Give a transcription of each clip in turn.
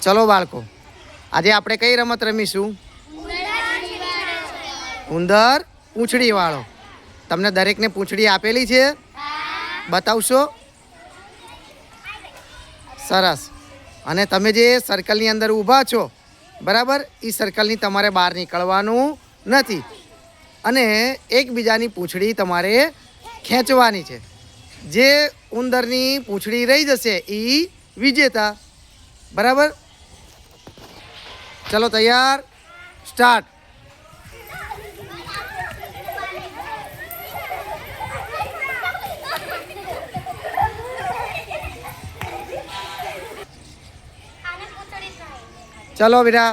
ચલો બાળકો, આજે આપણે કઈ રમત રમીશું? ઉંદર પૂંછડી વાળો. તમને દરેકને પૂંછડી આપેલી છે? બતાવશો? સરસ. અને તમે જે સર્કલની અંદર ઊભા છો, બરાબર, એ સર્કલની તમારે બહાર નીકળવાનું નથી અને એકબીજાની પૂંછડી તમારે ખેંચવાની છે. જે ઉંદરની પૂંછડી રહી જશે એ વિજેતા. બરાબર? ચલો તૈયાર, સ્ટાર્ટ. ચલો બેટા.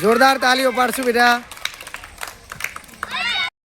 જોરદાર તાલીઓ પાડશું બેટા.